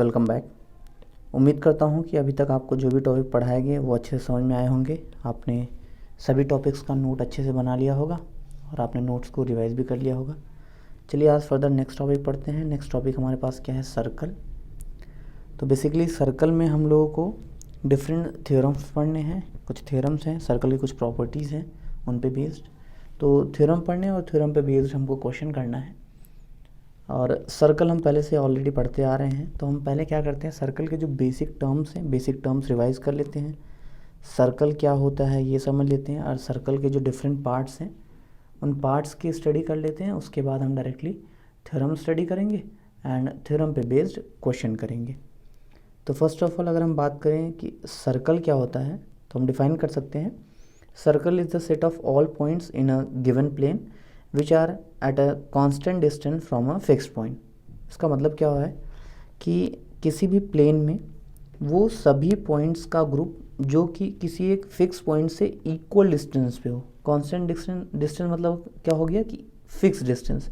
Welcome back. उम्मीद करता हूँ कि अभी तक आपको जो भी टॉपिक पढ़ाए गए वो अच्छे से समझ में आए होंगे। आपने सभी टॉपिक्स का नोट अच्छे से बना लिया होगा और आपने नोट्स को रिवाइज भी कर लिया होगा। चलिए आज फर्दर नेक्स्ट टॉपिक पढ़ते हैं। नेक्स्ट टॉपिक हमारे पास क्या है, सर्कल। तो बेसिकली सर्कल में हम लोगों को डिफरेंट थ्योरम्स पढ़ने हैं। कुछ थ्योरम्स हैं, सर्कल की कुछ प्रॉपर्टीज़ हैं उन पे बेस्ड। तो थ्योरम पढ़ने और थ्योरम पे बेस्ड हमको क्वेश्चन करना है। और सर्कल हम पहले से ऑलरेडी पढ़ते आ रहे हैं, तो हम पहले क्या करते हैं, सर्कल के जो बेसिक टर्म्स हैं, बेसिक टर्म्स रिवाइज कर लेते हैं। सर्कल क्या होता है ये समझ लेते हैं, और सर्कल के जो डिफरेंट पार्ट्स हैं उन पार्ट्स की स्टडी कर लेते हैं। उसके बाद हम डायरेक्टली थ्योरम स्टडी करेंगे एंड थ्योरम पे बेस्ड क्वेश्चन करेंगे। तो फर्स्ट ऑफ ऑल अगर हम बात करें कि सर्कल क्या होता है, तो हम डिफाइन कर सकते हैं, circle is the set of all points in a given plane which are at a constant distance from a fix point. इसका मतलब क्या है कि किसी भी प्लेन में वो सभी पॉइंट्स का ग्रुप जो कि किसी एक फिक्स पॉइंट से इक्वल डिस्टेंस पे हो। कांस्टेंट डिस्टेंस मतलब क्या हो गया कि फिक्स डिस्टेंस,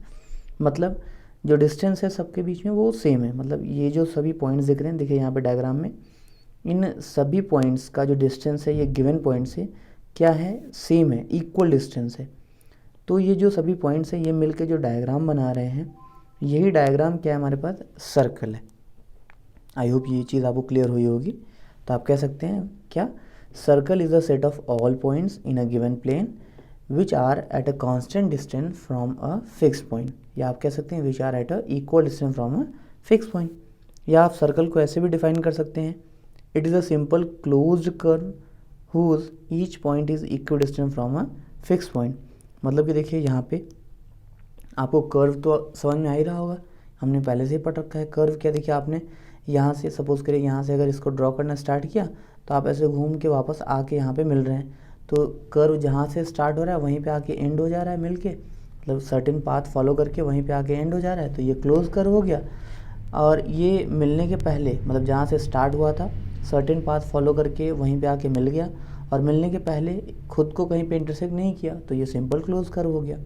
मतलब जो डिस्टेंस है सबके बीच में वो सेम है। मतलब ये जो सभी पॉइंट्स दिख रहे हैं, देखिए यहाँ पे डायग्राम में, इन सभी पॉइंट्स का जो डिस्टेंस है ये गिवन पॉइंट से क्या है, सेम है, इक्वल डिस्टेंस है। तो ये जो सभी पॉइंट्स हैं ये मिलके जो डायग्राम बना रहे हैं, यही डायग्राम क्या है, हमारे पास सर्कल है। आई होप ये चीज़ आपको क्लियर हुई होगी। तो आप कह सकते हैं क्या, circle is a set of all points in a given plane which are at a constant distance from a fix point, या आप कह सकते हैं which are at a equal distance from a fix point. या आप circle को ऐसे भी डिफाइन कर सकते हैं, it is a simple closed curve whose each point is equal distance from a fix point. मतलब कि देखिए यहाँ पे आपको कर्व तो समझ में आ ही रहा होगा, हमने पहले से ही पढ़ रखा है। कर्व क्या, देखिए आपने यहाँ से सपोज करिए, यहाँ से अगर इसको ड्रॉ करना स्टार्ट किया तो आप ऐसे घूम के वापस आके यहाँ पे मिल रहे हैं। तो कर्व जहाँ से स्टार्ट हो रहा है वहीं पे आके एंड हो जा रहा है मिल के, मतलब सर्टेन पाथ फॉलो करके वहीं पे आके एंड हो जा रहा है। तो ये क्लोज कर्व हो गया। और ये मिलने के पहले, मतलब जहाँ से स्टार्ट हुआ था सर्टेन पाथ फॉलो करके वहीं पे आके मिल गया, और मिलने के पहले खुद को कहीं पे इंटरसेक्ट नहीं किया, तो ये सिंपल क्लोज कर्व हो गया।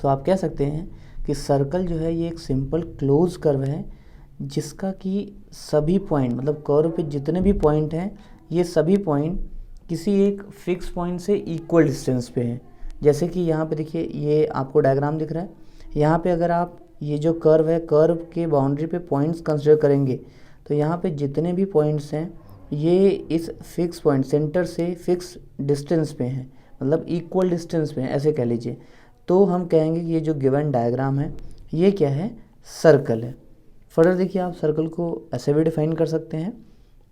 सो आप कह सकते हैं कि सर्कल जो है ये एक सिंपल क्लोज कर्व है, जिसका कि सभी पॉइंट, मतलब कर्व पे जितने भी पॉइंट हैं ये सभी पॉइंट किसी एक फिक्स पॉइंट से इक्वल डिस्टेंस पे हैं। जैसे कि यहाँ पे देखिए, ये आपको डायग्राम दिख रहा है, यहाँ पे अगर आप ये जो कर्व है, कर्व के बाउंड्री पे पॉइंट्स कंसिडर करेंगे, तो यहाँ पे जितने भी पॉइंट्स हैं ये इस फिक्स पॉइंट सेंटर से फिक्स डिस्टेंस पे हैं, मतलब इक्वल डिस्टेंस पे हैं, ऐसे कह लीजिए। तो हम कहेंगे कि ये जो गिवन डायग्राम है ये क्या है, सर्कल है। फर्दर देखिए, आप सर्कल को ऐसे भी डिफाइन कर सकते हैं,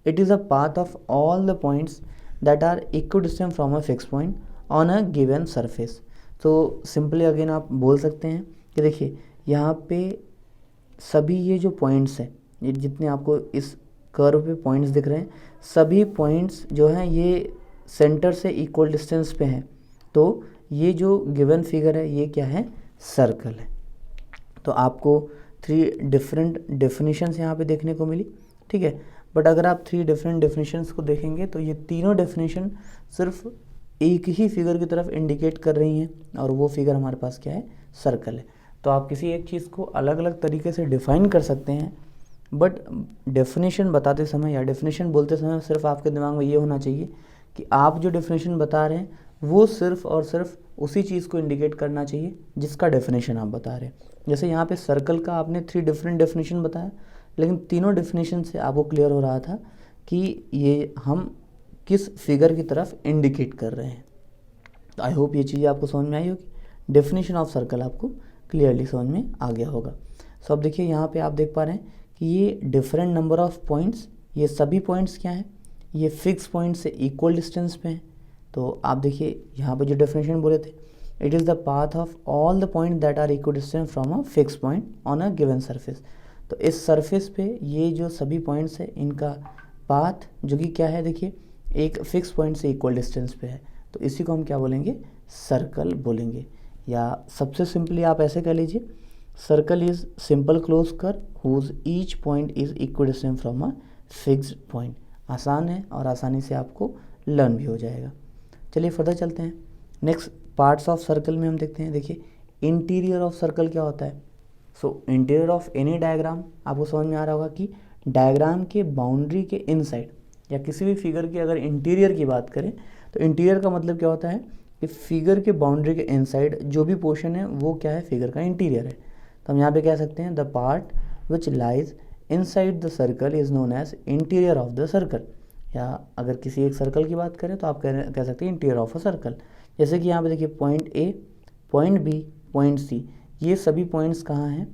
it is a path of all the points that are equal distance from a fix point on a given surface. तो सिंपली अगेन आप बोल सकते हैं कि देखिए यहाँ पे सभी ये जो पॉइंट्स हैं, ये जितने आपको इस कर्व पे पॉइंट्स दिख रहे हैं, सभी पॉइंट्स जो हैं ये सेंटर से इक्वल डिस्टेंस पे हैं। तो ये जो गिवन फिगर है ये क्या है, सर्कल है। तो आपको 3 डिफरेंट डेफिनेशंस यहाँ पे देखने को मिली, ठीक है। बट अगर आप 3 डिफरेंट डेफिनेशंस को देखेंगे तो ये तीनों डेफिनेशन सिर्फ एक ही फिगर की तरफ इंडिकेट कर रही हैं, और वो फिगर हमारे पास क्या है, सर्कल है। तो आप किसी एक चीज़ को अलग अलग तरीके से डिफाइन कर सकते हैं, बट डेफिनेशन बताते समय या डेफिनेशन बोलते समय सिर्फ आपके दिमाग में ये होना चाहिए कि आप जो डेफिनेशन बता रहे हैं वो सिर्फ और सिर्फ उसी चीज़ को इंडिकेट करना चाहिए जिसका डेफिनेशन आप बता रहे हैं। जैसे यहाँ पे सर्कल का आपने 3 डिफरेंट डेफिनेशन बताया, लेकिन तीनों डेफिनेशन से आपको क्लियर हो रहा था कि ये हम किस फिगर की तरफ इंडिकेट कर रहे हैं। तो आई होप ये चीज़ आपको समझ में आई होगी, डेफिनेशन ऑफ सर्कल आपको क्लियरली समझ में आ गया होगा। सो अब देखिए यहाँ पे आप देख पा रहे हैं कि ये डिफरेंट नंबर ऑफ पॉइंट्स, ये सभी पॉइंट्स क्या हैं, ये फिक्स पॉइंट से इक्वल डिस्टेंस पे हैं। तो आप देखिए यहाँ पे जो डेफिनेशन बोले थे, it is the path of all the point that are equal distance from a fix point on a given surface. तो इस सरफेस पे ये जो सभी पॉइंट्स हैं इनका पाथ जो कि क्या है, देखिए एक फिक्स पॉइंट से इक्वल डिस्टेंस पे है, तो इसी को हम क्या बोलेंगे, सर्कल बोलेंगे। या सबसे सिंपली आप ऐसे कह लीजिए, circle is simple close curve whose each point is equal distance from a fixed point. आसान है और आसानी से आपको लर्न भी हो जाएगा। चलिए फर्दर चलते हैं। नेक्स्ट पार्ट्स ऑफ सर्कल में हम देखते हैं, देखिए इंटीरियर ऑफ सर्कल क्या होता है। सो इंटीरियर ऑफ एनी डायग्राम, आपको समझ में आ रहा होगा कि डायग्राम के बाउंड्री के इनसाइड, या किसी भी फिगर की अगर इंटीरियर की बात करें तो इंटीरियर का मतलब क्या होता है कि फिगर के बाउंड्री के इनसाइड जो भी पोर्शन है वो क्या है, फिगर का इंटीरियर है। तो हम यहाँ पे कह सकते हैं the part which lies inside the circle is known as interior of the circle, या अगर किसी एक सर्कल की बात करें तो आप कह सकते हैं इंटीरियर ऑफ अ सर्कल। जैसे कि यहाँ पे देखिए point A, point B, point C, ये सभी पॉइंट्स कहाँ हैं,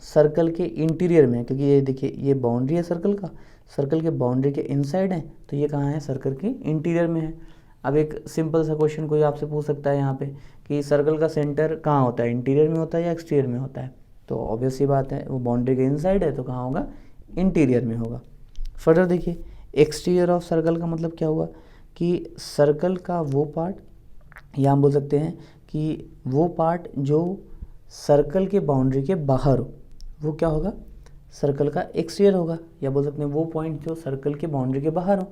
सर्कल के इंटीरियर में है, क्योंकि ये देखिए ये बाउंड्री है सर्कल का, सर्कल के बाउंड्री के इनसाइड है, तो ये कहाँ है, सर्कल के इंटीरियर में है। अब एक सिंपल सा क्वेश्चन कोई आपसे पूछ सकता है यहाँ पे कि सर्कल का सेंटर कहाँ होता है, इंटीरियर में होता है या एक्सटीरियर में होता है, तो ऑब्वियस सी बात है वो बाउंड्री के इनसाइड है तो कहाँ होगा, इंटीरियर में होगा। फर्दर देखिए एक्सटीरियर ऑफ सर्कल का मतलब क्या हुआ कि सर्कल का वो पार्ट, या हम बोल सकते हैं कि वो पार्ट जो सर्कल के बाउंड्री के बाहर हो वो क्या होगा, सर्कल का एक्सटीरियर होगा, या बोल सकते हैं वो पॉइंट जो सर्कल के बाउंड्री के बाहर हो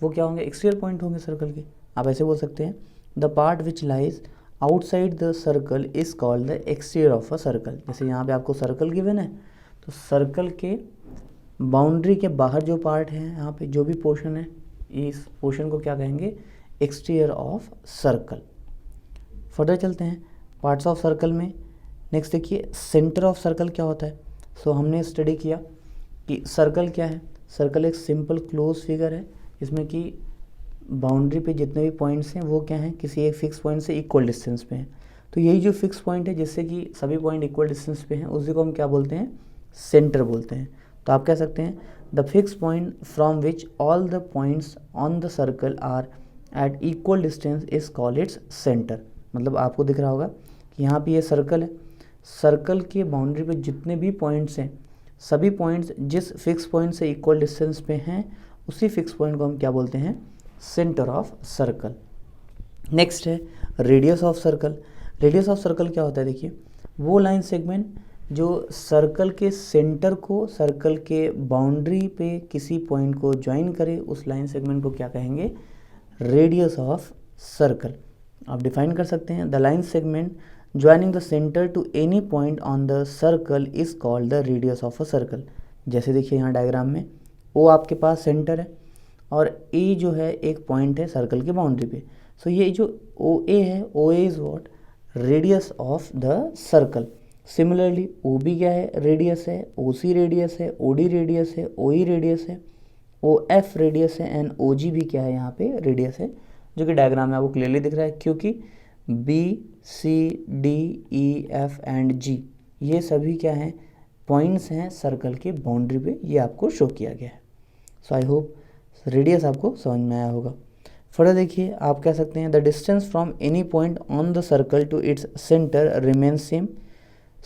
वो क्या होंगे, एक्सटीरियर पॉइंट होंगे सर्कल के। आप ऐसे बोल सकते हैं the part which lies outside the circle is called the exterior of a circle. जैसे यहाँ पे आपको सर्कल गिवन है तो सर्कल के बाउंड्री के बाहर जो पार्ट है, यहाँ पे जो भी पोर्शन है, इस पोर्शन को क्या कहेंगे, एक्सटीरियर ऑफ सर्कल। फर्दर चलते हैं पार्ट्स ऑफ सर्कल में। नेक्स्ट देखिए सेंटर ऑफ सर्कल क्या होता है। सो हमने स्टडी किया कि सर्कल क्या है, सर्कल एक सिंपल क्लोज फिगर है इसमें कि बाउंड्री पे जितने भी पॉइंट्स हैं वो क्या हैं, किसी एक फिक्स पॉइंट से इक्वल डिस्टेंस पे हैं। तो यही जो फिक्स पॉइंट है जिससे कि सभी पॉइंट इक्वल डिस्टेंस पे हैं उसी को हम क्या बोलते हैं, सेंटर बोलते हैं। तो आप कह सकते हैं the fix point from which all the points on the circle are at equal distance is called its centre. मतलब आपको दिख रहा होगा कि यहाँ पे ये सर्कल है, सर्कल के बाउंड्री पे जितने भी पॉइंट्स हैं सभी पॉइंट्स जिस फिक्स पॉइंट से इक्वल डिस्टेंस पे हैं उसी फिक्स पॉइंट को हम क्या बोलते हैं, सेंटर ऑफ सर्कल। नेक्स्ट है radius of circle. Radius of circle क्या होता है, देखिए वो लाइन सेगमेंट जो सर्कल के सेंटर को सर्कल के बाउंड्री पे किसी पॉइंट को ज्वाइन करे उस लाइन सेगमेंट को क्या कहेंगे, रेडियस ऑफ सर्कल। आप डिफाइन कर सकते हैं the line segment joining the centre to any point on the circle is called the radius of a circle. जैसे देखिए यहाँ डायग्राम में ओ आपके पास सेंटर है और ए जो है एक पॉइंट है सर्कल के बाउंड्री पे। सो ये जो ओ ए है, O A is what, radius of the circle. Similarly O B क्या है, रेडियस है, ओ सी रेडियस है, ओ डी रेडियस है, ओ ई रेडियस है, ओ एफ रेडियस है एंड ओ जी भी क्या है यहाँ पे रेडियस है, जो कि डायग्राम में आपको क्लियरली दिख रहा है क्योंकि B C D E F and G ये सभी क्या हैं, पॉइंट्स हैं सर्कल के बाउंड्री पे, ये आपको शो किया गया है। सो आई होप रेडियस आपको समझ में आया होगा। फर्दर देखिए आप कह सकते हैं the distance from any point on the circle to its centre remain same.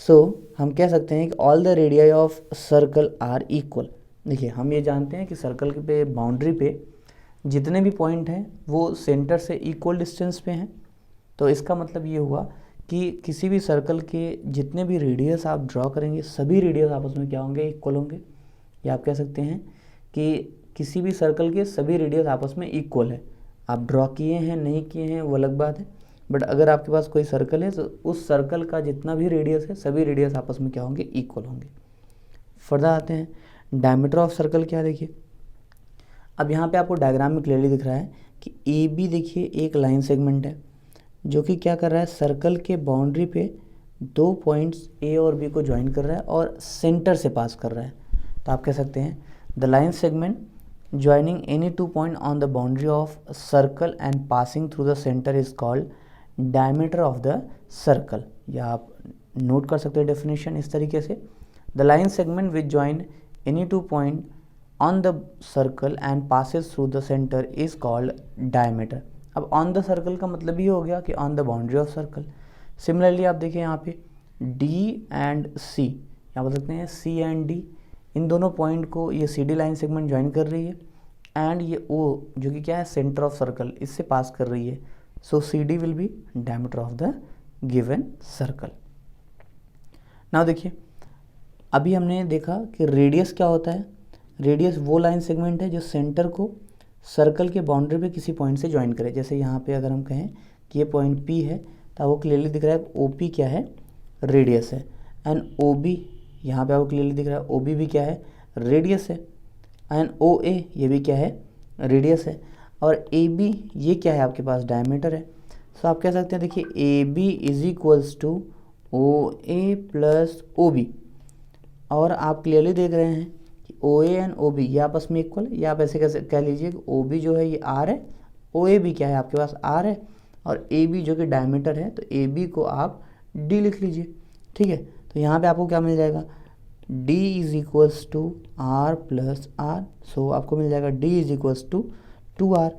So हम कह सकते हैं कि all the radii of circle are equal. देखिए हम ये जानते हैं कि सर्कल पे बाउंड्री पे जितने भी पॉइंट हैं वो सेंटर से इक्वल डिस्टेंस पे हैं। तो इसका मतलब ये हुआ कि किसी भी सर्कल के जितने भी रेडियस आप ड्रॉ करेंगे सभी रेडियस आपस में क्या होंगे, इक्वल होंगे। या आप कह सकते हैं कि किसी भी सर्कल के सभी रेडियस आपस में इक्वल है। आप ड्रॉ किए हैं नहीं किए हैं वो अलग बात है, बट अगर आपके पास कोई सर्कल है तो उस सर्कल का जितना भी रेडियस है सभी रेडियस आपस में क्या होंगे, इक्वल होंगे। फर्दर आते हैं डायमीटर ऑफ सर्कल क्या, देखिए अब यहाँ पे आपको डायग्राम में क्लियरली दिख रहा है कि ए बी देखिए एक लाइन सेगमेंट है जो कि क्या कर रहा है, सर्कल के बाउंड्री पे दो पॉइंट्स ए और बी को ज्वाइन कर रहा है और सेंटर से पास कर रहा है। तो आप कह सकते हैं the line segment joining any two point on the boundary of circle and passing through the centre is called diameter of the circle. या आप नोट कर सकते हैं डेफिनेशन इस तरीके से, the line segment which join any two point on the circle and passes through the centre is called diameter. अब on the circle का मतलब ये हो गया कि on the boundary of circle. Similarly आप देखिए यहाँ पे डी एंड सी, या बोल सकते हैं सी एंड डी, इन दोनों पॉइंट को ये C D line segment join कर रही है एंड ये ओ जो कि क्या है, सेंटर ऑफ सर्कल, इससे पास कर रही है। So C D will be diameter of the given circle. Now देखिए अभी हमने देखा कि रेडियस क्या होता है। रेडियस वो लाइन सेगमेंट है जो सेंटर को सर्कल के बाउंड्री पे किसी पॉइंट से ज्वाइन करे। जैसे यहाँ पे अगर हम कहें कि ये पॉइंट P है तो आपको क्लियरली दिख रहा है OP क्या है, रेडियस है, एंड OB यहाँ पे आपको क्लियरली दिख रहा है OB भी क्या है, रेडियस है। एंड ओ ए ये भी क्या है, रेडियस है, और ए बी ये क्या है आपके पास, डायमीटर है। सो आप कह सकते हैं देखिए A B is equals to O A plus O B, और आप क्लियरली देख रहे हैं कि ओ ए एंड ओ बी ये आपस में इक्वल, या आप ऐसे कैसे कह लीजिए कि ओ बी जो है ये आर है, ओ ए बी क्या है आपके पास आर है, और ए बी जो कि डायमीटर है, तो ए बी को आप डी लिख लीजिए, ठीक है। तो यहाँ पे आपको क्या मिल जाएगा, d is equals to R plus R, so आपको मिल जाएगा d is equals to 2r,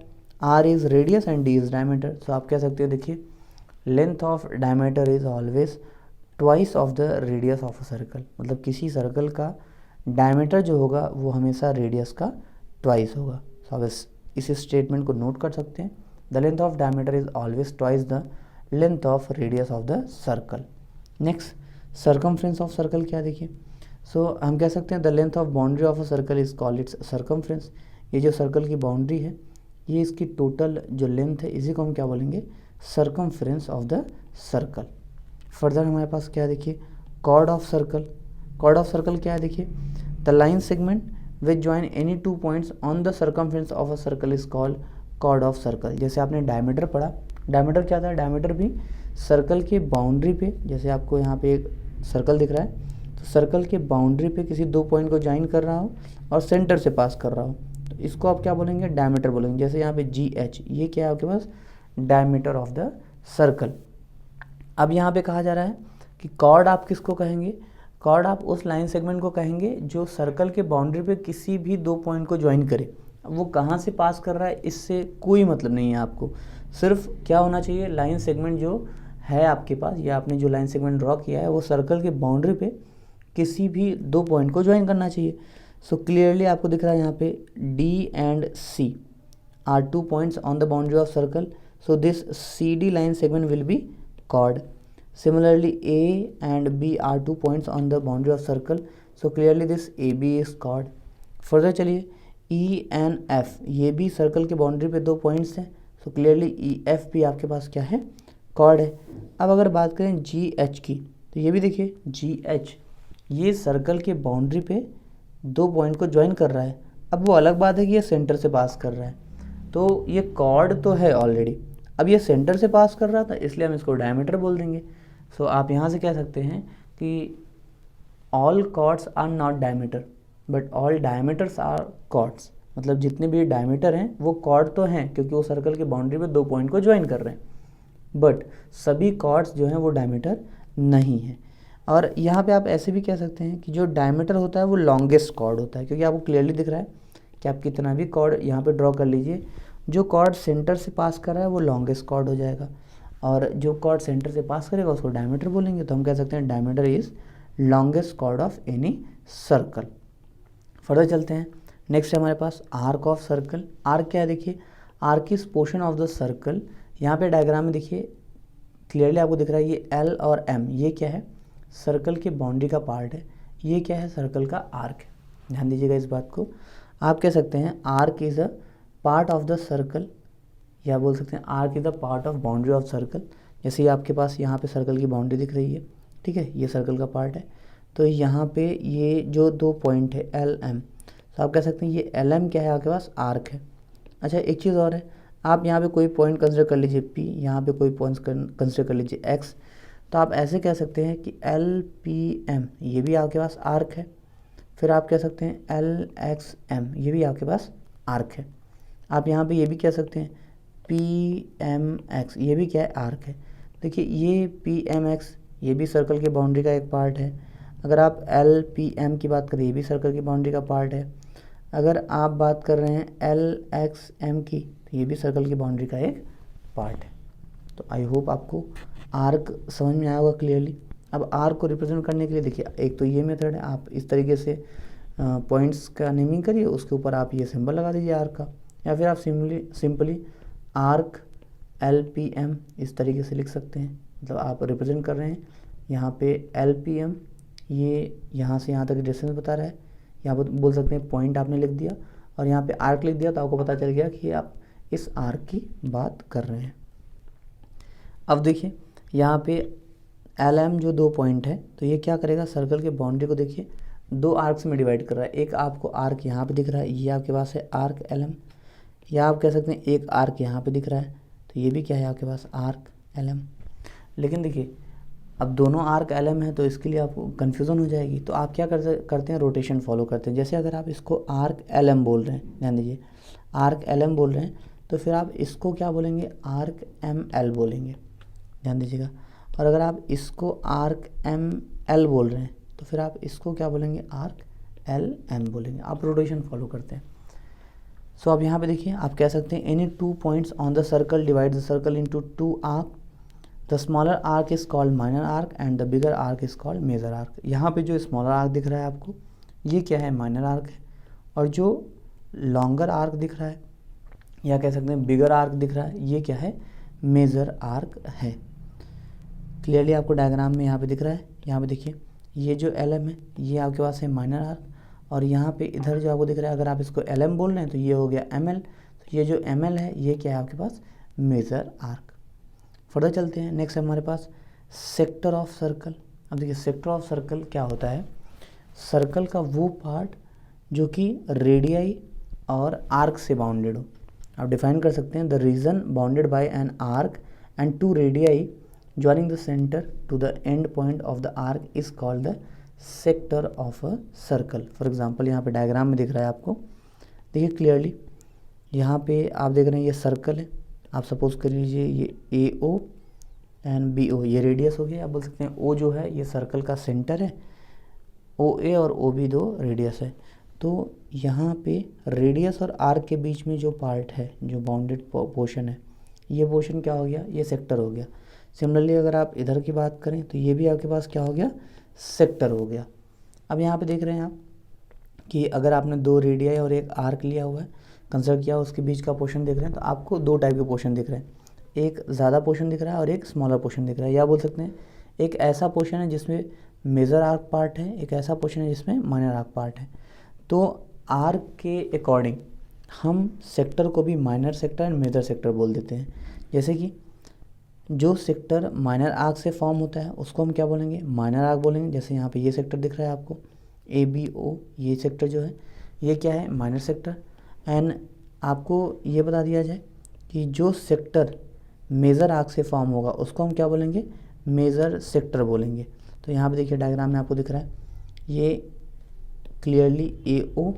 r is radius and d is diameter. So आप कह सकते हो देखिए length of diameter is always twice of the radius of a circle, मतलब किसी सर्कल का डायमीटर जो होगा वो हमेशा रेडियस का ट्वाइस होगा। सो आप इस स्टेटमेंट को नोट कर सकते हैं, the length of diameter is always twice the length of radius of the circle. Next circumference of circle क्या देखिए, सो हम कह सकते हैं the length of boundary of a circle is called it's circumference. ये जो सर्कल की बाउंड्री है ये इसकी टोटल जो लेंथ है इसी को हम क्या बोलेंगे, circumference of the circle. Further हमारे पास क्या है देखिए, chord of circle. Chord of circle क्या है देखिए, the line segment which join any two points on the circumference of a circle is called chord of circle. जैसे आपने डायमीटर पढ़ा, डायमीटर क्या था, डायमीटर भी सर्कल के बाउंड्री पे, जैसे आपको यहाँ पे एक सर्कल दिख रहा है, तो सर्कल के बाउंड्री पे किसी दो पॉइंट को ज्वाइन कर रहा हो और सेंटर से पास कर रहा हो, तो इसको आप क्या बोलेंगे, डायमीटर बोलेंगे। जैसे यहाँ पे जी एच ये क्या है आपके पास, डायमीटर ऑफ द सर्कल। अब यहाँ पे कहा जा रहा है कि कॉर्ड आप किसको कहेंगे, कॉर्ड आप उस लाइन सेगमेंट को कहेंगे जो सर्कल के बाउंड्री पे किसी भी दो पॉइंट को ज्वाइन करे। अब वो कहाँ से पास कर रहा है इससे कोई मतलब नहीं है आपको, सिर्फ क्या होना चाहिए, लाइन सेगमेंट जो है आपके पास या आपने जो लाइन सेगमेंट ड्रॉ किया है वो सर्कल के बाउंड्री पे किसी भी दो पॉइंट को ज्वाइन करना चाहिए। सो क्लियरली आपको दिख रहा है यहाँ पे D and C are two points on the boundary of circle, so this C D line segment will be chord. Similarly, A and B are 2 points on the boundary of circle. So clearly this AB is chord. Further चलिए E and F ये भी circle के boundary पे दो points हैं, so clearly EF भी आपके पास क्या है, chord है। अब अगर बात करें GH की, तो ये भी देखिए GH ये सर्कल के बाउंड्री पे दो पॉइंट को ज्वाइन कर रहा है। अब वो अलग बात है कि ये सेंटर से पास कर रहा है, तो ये chord तो है ऑलरेडी, अब ये सेंटर से पास कर रहा था इसलिए हम इसको डायमीटर बोल देंगे। सो आप यहाँ से कह सकते हैं कि all chords are not diameter but all diameters are chords, मतलब जितने भी डायमीटर हैं वो कॉर्ड तो हैं क्योंकि वो सर्कल के बाउंड्री पे दो पॉइंट को ज्वाइन कर रहे हैं, बट सभी कॉर्ड्स जो हैं वो डायमीटर नहीं है। और यहाँ पे आप ऐसे भी कह सकते हैं कि जो डायमीटर होता है वो लॉन्गेस्ट कॉर्ड होता है, क्योंकि आपको क्लियरली दिख रहा है कि आप कितना भी कॉर्ड यहाँ पे ड्रॉ कर लीजिए, जो कॉर्ड सेंटर से पास कर रहा है वो लॉन्गेस्ट कॉर्ड हो जाएगा, और जो कॉर्ड सेंटर से पास करेगा उसको डायमीटर बोलेंगे। तो हम कह सकते हैं diameter is longest chord of any circle. Further चलते हैं, नेक्स्ट है हमारे पास आर्क ऑफ सर्कल। आर्क क्या है देखिए, arc is portion of the circle. यहाँ पे डायग्राम में देखिए क्लियरली आपको दिख रहा है ये एल और एम ये क्या है, सर्कल के बाउंड्री का पार्ट है, ये क्या है, सर्कल का आर्क है। ध्यान दीजिएगा इस बात को, आप कह सकते हैं arc is a part of the circle, या बोल सकते हैं arc is the part of boundary of circle. जैसे आपके पास यहाँ पे सर्कल की बाउंड्री दिख रही है, ठीक है, ये सर्कल का पार्ट है, तो यहाँ पे ये जो दो पॉइंट है एल एम, तो आप कह सकते हैं ये एल एम क्या है आपके पास, आर्क है। अच्छा एक चीज़ और है, आप यहाँ पे कोई पॉइंट कंसिडर कर लीजिए पी, यहाँ पे कोई पॉइंट कंसिडर कर लीजिए एक्स, तो आप ऐसे कह सकते हैं कि एल पी एम ये भी आपके पास आर्क है। फिर आप कह सकते हैं एल एक्स एम ये भी आपके पास आर्क है। आप यहाँ पे ये भी कह सकते हैं पी एम एक्स ये भी क्या है, आर्क है। देखिए ये पी एम एक्स ये भी सर्कल के बाउंड्री का एक पार्ट है। अगर आप एल पी एम की बात करें ये भी सर्कल की बाउंड्री का पार्ट है। अगर आप बात कर रहे हैं एल एक्स एम की तो ये भी सर्कल की बाउंड्री का एक पार्ट है। तो आई होप आपको आर्क समझ में आया होगा क्लियरली। अब आर्क को रिप्रेजेंट करने के लिए देखिए एक तो ये मेथड है, आप इस तरीके से पॉइंट्स का नेमिंग करिए, उसके ऊपर आप ये सिंबल लगा दीजिए आर्क का, या फिर आप simply arc L P M इस तरीके से लिख सकते हैं। मतलब आप रिप्रेजेंट कर रहे हैं यहाँ पे एल पी एम, ये यहाँ से यहाँ तक डिस्टेंस बता रहा है, यहाँ पर बोल सकते हैं पॉइंट आपने लिख दिया और यहाँ पे आर्क लिख दिया, तो आपको पता चल गया कि आप इस आर्क की बात कर रहे हैं। अब देखिए यहाँ पे एल एम जो दो पॉइंट है तो ये क्या करेगा, सर्कल के बाउंड्री को देखिए दो आर्क्स में डिवाइड कर रहा है। एक आपको आर्क यहाँ पे दिख रहा है, ये आपके पास है आर्क LM, या आप कह सकते हैं एक आर्क यहाँ पे दिख रहा है, तो ये भी क्या है आपके पास आर्क LM। लेकिन देखिए अब दोनों आर्क LM है तो इसके लिए आपको कन्फ्यूज़न हो जाएगी, तो आप क्या करते हैं, रोटेशन फॉलो करते हैं। जैसे अगर आप इसको आर्क LM बोल रहे हैं, ध्यान दीजिए आर्क LM बोल रहे हैं, तो फिर आप इसको क्या बोलेंगे, आर्क ML बोलेंगे, ध्यान दीजिएगा। और अगर आप इसको आर्क ML बोल रहे हैं तो फिर आप इसको क्या बोलेंगे, आर्क LM बोलेंगे। आप रोटेशन फॉलो करते हैं। सो अब यहाँ पे देखिए आप कह सकते हैं any 2 points on the circle divide the circle into 2 arc, the smaller arc is called minor arc and the bigger arc is called major arc. यहाँ पे जो स्मॉलर आर्क दिख रहा है आपको, ये क्या है, माइनर आर्क है, और जो लॉन्गर आर्क दिख रहा है या कह सकते हैं बिगर आर्क दिख रहा है, ये क्या है, मेजर आर्क है। क्लियरली आपको डायग्राम में यहाँ पे दिख रहा है। यहाँ पे देखिए ये जो LM है ये आपके पास है माइनर आर्क, और यहाँ पे इधर जो आपको दिख रहा है, अगर आप इसको LM बोल रहे हैं तो ये हो गया ML, तो ये जो ML है ये क्या है आपके पास, मेजर आर्क। फर्दर चलते हैं, नेक्स्ट है हमारे पास सेक्टर ऑफ सर्कल। अब देखिए सेक्टर ऑफ सर्कल क्या होता है, सर्कल का वो पार्ट जो कि रेडियाई और आर्क से बाउंडेड हो। आप डिफाइन कर सकते हैं the region bounded by an arc and two radii joining the center to the end point of the arc is called the sector of a circle। For example यहाँ पे diagram में दिख रहा है आपको, देखिए क्लियरली यहाँ पे आप देख रहे हैं ये सर्कल है। आप सपोज कर लीजिए ये AO एंड BO ये रेडियस हो गया। आप बोल सकते हैं O जो है ये सर्कल का सेंटर है, OA और OB दो रेडियस है। तो यहाँ पे रेडियस और आर्क के बीच में जो पार्ट है, जो बाउंडेड पोर्शन है, ये पोर्शन क्या हो गया, ये सेक्टर हो गया। सिमिलरली अगर आप इधर की बात करें तो ये भी आपके पास क्या हो गया, सेक्टर हो गया। अब यहाँ पे देख रहे हैं आप कि अगर आपने दो रेडियाई और एक आर्क लिया हुआ है, कंसिडर किया, उसके बीच का पोर्शन देख रहे हैं, तो आपको दो टाइप के पोर्शन दिख रहे हैं, एक ज़्यादा पोर्शन दिख रहा है और एक स्मॉलर पोर्शन दिख रहा है। या बोल सकते हैं एक ऐसा पोर्शन है जिसमें मेजर आर्क पार्ट है, एक ऐसा पोर्शन है जिसमें माइनर आर्क पार्ट है। तो आर्क के अकॉर्डिंग हम सेक्टर को भी minor sector and major sector बोल देते हैं। जैसे कि जो सेक्टर माइनर आर्क से फॉर्म होता है उसको हम क्या बोलेंगे, माइनर आर्क बोलेंगे। जैसे यहाँ पे ये सेक्टर दिख रहा है आपको ABO, ये सेक्टर जो है ये क्या है, माइनर सेक्टर। एंड आपको ये बता दिया जाए कि जो सेक्टर मेजर आर्क से फॉर्म होगा उसको हम क्या बोलेंगे, मेजर सेक्टर बोलेंगे। तो यहाँ पे देखिए डायग्राम में आपको दिख रहा है ये क्लियरली AO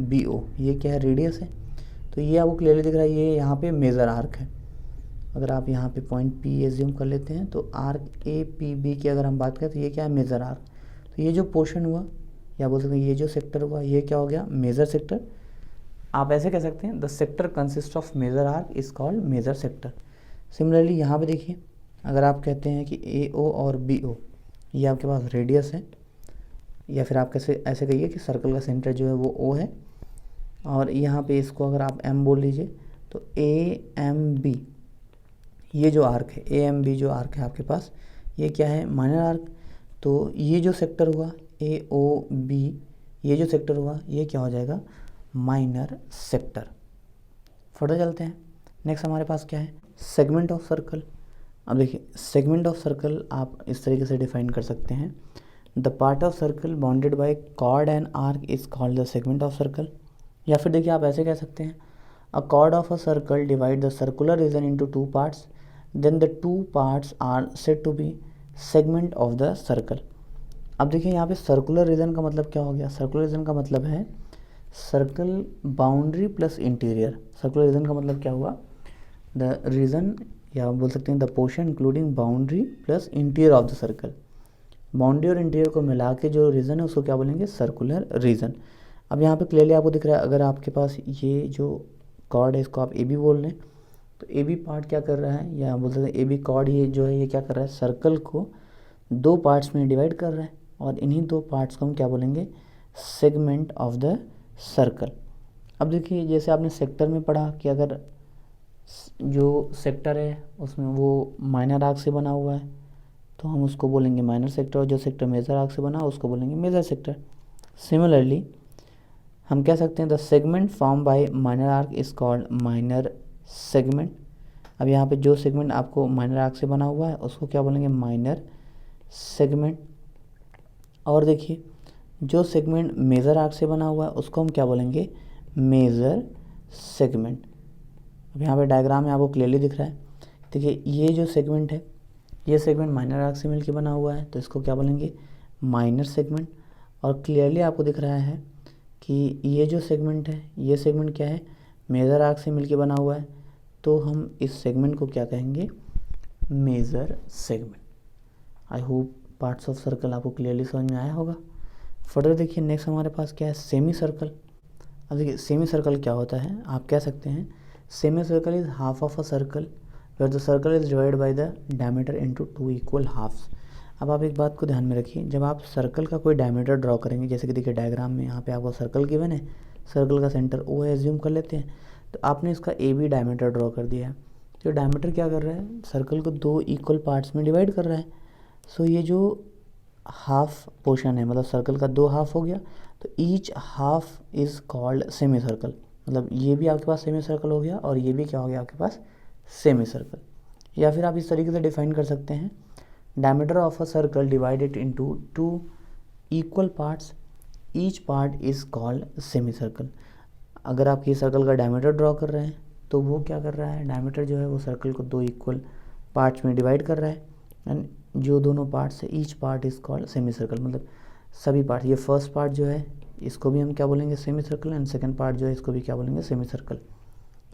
BO ये क्या है, रेडियस है। तो ये आपको क्लियरली दिख रहा है ये यहाँ पे मेजर आर्क है। अगर आप यहाँ पे पॉइंट P एज्यूम कर लेते हैं तो आर्क APB की अगर हम बात करें तो ये क्या है, मेजर आर्क। तो ये जो पोर्शन हुआ या बोल सकते हैं ये जो सेक्टर हुआ ये क्या हो गया, मेजर सेक्टर। आप ऐसे कह सकते हैं the sector consist of major arc is called major sector. Similarly यहाँ पे देखिए अगर आप कहते हैं कि AO और BO ये आपके पास रेडियस है, या फिर आप कैसे ऐसे कहिए कि सर्कल का सेंटर जो है वो O है, और यहाँ पे इसको अगर आप M बोल लीजिए तो AMB ये जो आर्क है, AMB जो आर्क है आपके पास ये क्या है, माइनर आर्क। तो ये जो सेक्टर हुआ AOB ये जो सेक्टर हुआ ये क्या हो जाएगा, माइनर सेक्टर। फर्दर चलते हैं, नेक्स्ट हमारे पास क्या है, सेगमेंट ऑफ सर्कल। अब देखिए सेगमेंट ऑफ सर्कल आप इस तरीके से डिफाइन कर सकते हैं, the part of circle bounded by chord and arc is called the segment of circle. या फिर देखिए आप ऐसे कह सकते हैं a chord of a circle divide the circular region into 2 parts, then the 2 parts are said to be segment of the circle. अब देखिए यहाँ पे सर्कुलर रीजन का मतलब क्या हो गया, सर्कुलर रीजन का मतलब है circle boundary plus interior. Circular region का मतलब क्या हुआ, द रीजन या बोल सकते हैं the portion including boundary plus interior of the circle. Boundary और इंटीरियर को मिला के जो रीजन है उसको क्या बोलेंगे, सर्कुलर रीजन। अब यहाँ पे क्लियरली आपको दिख रहा है अगर आपके पास ये जो कॉर्ड है इसको आप AB बोल रहे हैं तो AB पार्ट क्या कर रहा है, या बोल सकते हैं AB कॉर्ड ये जो है ये क्या कर रहा है, सर्कल को 2 पार्ट्स में डिवाइड कर रहा है, और इन्हीं 2 पार्ट्स को हम क्या बोलेंगे, सेगमेंट ऑफ द सर्कल। अब देखिए जैसे आपने सेक्टर में पढ़ा कि अगर जो सेक्टर है उसमें वो माइनर आर्क से बना हुआ है तो हम उसको बोलेंगे माइनर सेक्टर, और जो सेक्टर मेजर आर्क से बना उसको बोलेंगे मेजर सेक्टर। सिमिलरली हम कह सकते हैं the segment form by minor arc is called minor segment. अब यहाँ पे जो सेगमेंट आपको माइनर आर्क से बना हुआ है उसको क्या बोलेंगे, माइनर सेगमेंट। और देखिए जो सेगमेंट मेजर आर्क से बना हुआ है उसको हम क्या बोलेंगे, मेजर सेगमेंट। अब यहाँ पे डायग्राम में आपको क्लियरली दिख रहा है, देखिए ये जो सेगमेंट है, ये सेगमेंट माइनर आर्क से मिलकर बना हुआ है, तो इसको क्या बोलेंगे, माइनर सेगमेंट। और क्लियरली आपको दिख रहा है कि ये जो सेगमेंट है, ये सेगमेंट क्या है, मेजर आर्क से मिलकर बना हुआ है, तो हम इस सेगमेंट को क्या कहेंगे, major segment. I hope parts of circle आपको क्लियरली समझ में आया होगा। फर्दर देखिए नेक्स्ट हमारे पास क्या है, सेमी सर्कल। अब देखिए सेमी सर्कल क्या होता है, आप कह सकते हैं semi circle is half of a circle where the circle is divide by the diameter into two equal halves. अब आप एक बात को ध्यान में रखिए, जब आप सर्कल का कोई डायमीटर ड्रॉ करेंगे, जैसे कि देखिए डायग्राम में यहाँ पे आपको सर्कल गिवन है, सर्कल का सेंटर ओ है, एज्यूम कर लेते हैं, तो आपने इसका ए बी डायमीटर ड्रॉ कर दिया है। तो डायमीटर क्या कर रहा है, सर्कल को दो इक्वल पार्ट्स में डिवाइड कर रहा है। सो ये जो हाफ पोर्शन है, मतलब सर्कल का दो हाफ हो गया, तो each half is called semi circle. मतलब ये भी आपके पास सेमी सर्कल हो गया और ये भी क्या हो गया आपके पास, सेमी सर्कल। या फिर आप इस तरीके से डिफाइन कर सकते हैं, diameter of a circle divided into two equal parts, each part is called semi circle. अगर आप ये सर्कल का डायमीटर ड्रॉ कर रहे हैं तो वो क्या कर रहा है, डायमीटर जो है वो सर्कल को दो इक्वल पार्ट्स में डिवाइड कर रहा है, एंड जो दोनों पार्ट्स है each part is called semi circle. मतलब सभी पार्ट, ये फर्स्ट पार्ट जो है इसको भी हम क्या बोलेंगे, semi circle, and second part जो है इसको भी क्या बोलेंगे, सेमी सर्कल।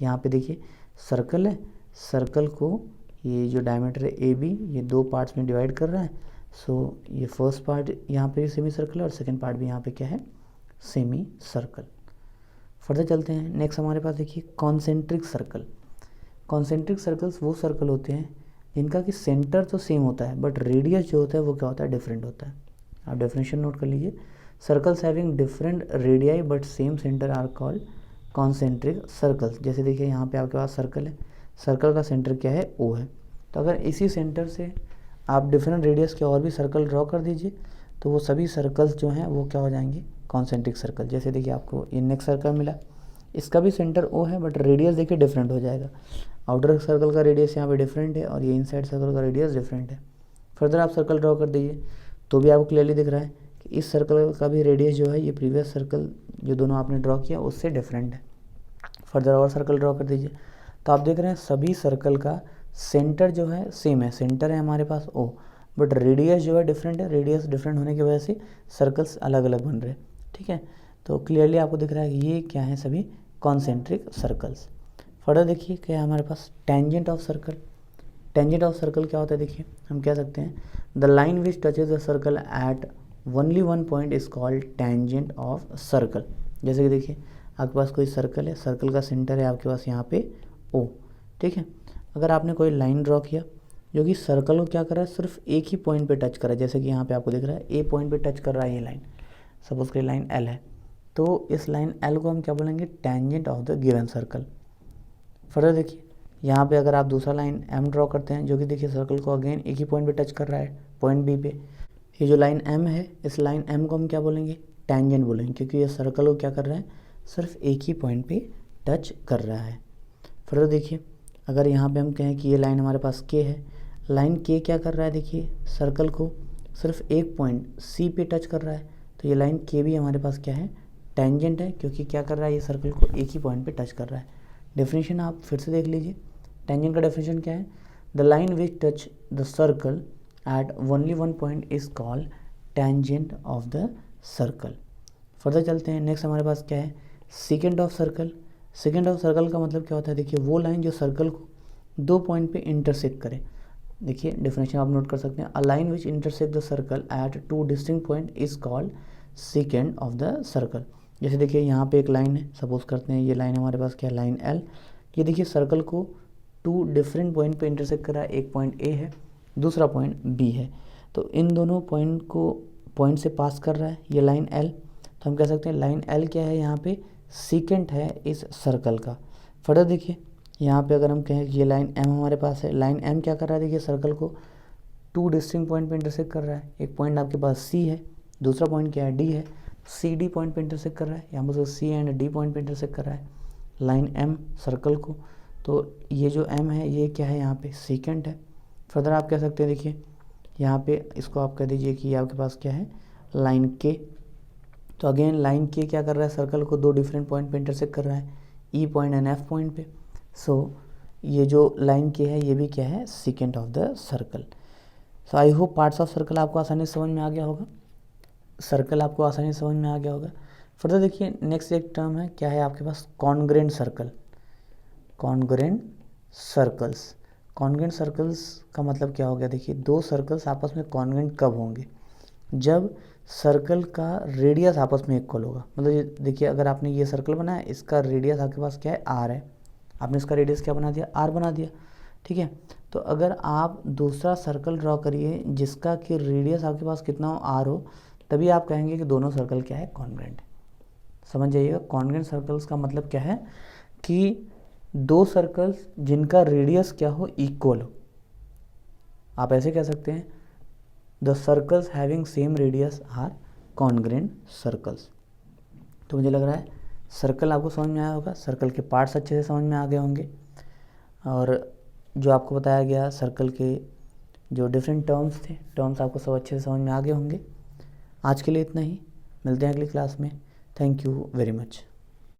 यहाँ पे देखिए सर्कल है, सर्कल को ये जो डायमीटर है ए बी, ये दो पार्ट्स में डिवाइड कर रहा है। सो ये फर्स्ट पार्ट यहाँ पे सेमी सर्कल है और सेकंड पार्ट भी यहाँ पे क्या है, सेमी सर्कल। फर्दर चलते हैं, नेक्स्ट हमारे पास देखिए कॉन्सेंट्रिक सर्कल। कॉन्सेंट्रिक सर्कल्स वो सर्कल होते हैं जिनका कि सेंटर तो सेम होता है बट रेडियस जो होता है वो क्या होता है, डिफरेंट होता है। आप डेफिनेशन नोट कर लीजिए, circles having different radii but same centre are called concentric circles. जैसे देखिए यहाँ पे आपके पास सर्कल है, सर्कल का सेंटर क्या है, ओ है, तो अगर इसी सेंटर से आप डिफरेंट रेडियस के और भी सर्कल ड्रॉ कर दीजिए तो वो सभी सर्कल्स जो हैं वो क्या हो जाएंगे, कॉन्सेंट्रिक सर्कल। जैसे देखिए आपको ये नेक्स्ट सर्कल मिला, इसका भी सेंटर ओ है बट रेडियस देखिए डिफरेंट हो जाएगा। आउटर सर्कल का रेडियस यहाँ पे डिफरेंट है और ये इनसाइड सर्कल का रेडियस डिफरेंट है। फर्दर आप सर्कल ड्रॉ कर दीजिए तो भी आपको क्लियरली दिख रहा है कि इस सर्कल का भी रेडियस जो है ये प्रीवियस सर्कल जो दोनों आपने ड्रॉ किया उससे डिफरेंट है। फर्दर और सर्कल ड्रॉ कर दीजिए तो आप देख रहे हैं सभी सर्कल का सेंटर जो है सेम है, सेंटर है हमारे पास ओ, बट रेडियस जो है डिफरेंट है। रेडियस डिफरेंट होने की वजह से सर्कल्स अलग अलग बन रहे हैं, ठीक है। तो क्लियरली आपको दिख रहा है कि ये क्या है, सभी कॉन्सेंट्रिक सर्कल्स। फर्दर देखिए क्या है हमारे पास, tangent of circle. Tangent of circle क्या होता है, देखिए हम कह सकते हैं the line which touches the circle at only one point is called tangent of circle. जैसे कि देखिए आपके पास कोई सर्कल है, सर्कल का सेंटर है आपके पास यहाँ पे ओ, ठीक है। अगर आपने कोई लाइन ड्रॉ किया जो कि सर्कल को क्या कर रहा है, सिर्फ एक ही पॉइंट पे टच कर रहा है, जैसे कि यहाँ पे आपको दिख रहा है ए पॉइंट पे टच कर रहा है ये लाइन, सपोज कि लाइन एल है, तो इस लाइन एल को हम क्या बोलेंगे, tangent of the given circle. Further देखिए यहाँ पे अगर आप दूसरा लाइन एम ड्रॉ करते हैं जो कि देखिए सर्कल को अगेन एक ही पॉइंट पे टच कर रहा है, पॉइंट बी पे, ये जो लाइन एम है इस लाइन एम को हम क्या बोलेंगे, टेंजेंट बोलेंगे, क्योंकि ये सर्कल को क्या कर रहा है, सिर्फ एक ही पॉइंट पे टच कर रहा है। फर्दर देखिए अगर यहाँ पे हम कहें कि ये लाइन हमारे पास के है, लाइन के क्या कर रहा है, देखिए सर्कल को सिर्फ एक पॉइंट सी पे टच कर रहा है, तो ये लाइन के भी हमारे पास क्या है, टेंजेंट है, क्योंकि क्या कर रहा है, ये सर्कल को एक ही पॉइंट पे टच कर रहा है। डेफिनेशन आप फिर से देख लीजिए, टेंजेंट का डेफिनेशन क्या है, the line which touch the circle at only one point is called tangent of the circle. Further चलते हैं, नेक्स्ट हमारे पास क्या है, second of circle. Second of circle का मतलब क्या होता है, देखिए वो लाइन जो सर्कल को दो पॉइंट पे इंटरसेक्ट करे। देखिए डेफिनेशन आप नोट कर सकते हैं, a line which intersect the circle eight two distinct point is called second of the circle. जैसे देखिए यहाँ पे एक लाइन है, सपोज करते हैं ये लाइन हमारे पास क्या है, लाइन एल, ये देखिए सर्कल को टू डिफरेंट पॉइंट पे इंटरसेक्ट कर रहा है, एक पॉइंट ए है, दूसरा पॉइंट बी है, तो इन दोनों पॉइंट से पास कर रहा है ये लाइन एल, तो हम कह सकते हैं लाइन एल क्या है, यहाँ पे सेकेंड है इस सर्कल का। फर्दर देखिए यहाँ पे अगर हम कहें कि ये लाइन एम हमारे पास है, लाइन एम क्या कर रहा है, देखिए सर्कल को टू डिस्टिंक्ट पॉइंट पे इंटरसेक्ट कर रहा है, एक पॉइंट आपके पास सी है, दूसरा पॉइंट क्या है, डी है, सी डी पॉइंट पे इंटरसेक्ट कर रहा है, यहाँ पर सी एंड डी पॉइंट पे इंटरसेक्ट कर रहा है लाइन एम सर्कल को, तो ये जो एम है ये क्या है, यहाँ पे सेकेंड है। फर्दर आप कह सकते हैं, देखिए यहाँ पे इसको आप कह दीजिए कि ये आपके पास क्या है, लाइन के, तो अगेन लाइन के क्या कर रहा है, सर्कल को 2 डिफरेंट पॉइंट पे इंटरसेक्ट कर रहा है, ई पॉइंट एंड एफ पॉइंट पे। सो ये जो लाइन के है ये भी क्या है, second of the circle. So I hope parts of circle आपको आसानी से समझ में आ गया होगा, सर्कल आपको आसानी से समझ में आ गया होगा। फर्दर देखिए नेक्स्ट एक टर्म है, क्या है आपके पास, congruent circle. Congruent circles, congruent circles का मतलब क्या हो गया, देखिए 2 सर्कल्स आपस में कॉन्ग्रेंट कब होंगे, जब सर्कल का रेडियस आपस में इक्वल होगा। मतलब ये देखिए, अगर आपने ये सर्कल बनाया, इसका रेडियस आपके पास क्या है, आर है, आपने इसका रेडियस क्या बना दिया, आर बना दिया, ठीक है। तो अगर आप दूसरा सर्कल ड्रॉ करिए जिसका कि रेडियस आपके पास कितना हो, आर हो, तभी आप कहेंगे कि दोनों सर्कल क्या है, कॉन्ग्रेंट है। समझ जाइएगा, कॉन्ग्रेंट सर्कल्स का मतलब क्या है कि 2 सर्कल्स जिनका रेडियस क्या हो, इक्वल हो। आप ऐसे कह सकते हैं, the circles having same radius are congruent circles. तो मुझे लग रहा है सर्कल आपको समझ में आया होगा, सर्कल के पार्ट्स अच्छे से समझ में आ गए होंगे, और जो आपको बताया गया सर्कल के जो डिफरेंट टर्म्स थे, टर्म्स आपको सब अच्छे से समझ में आ गए होंगे। आज के लिए इतना ही, मिलते हैं अगली क्लास में। Thank you very much.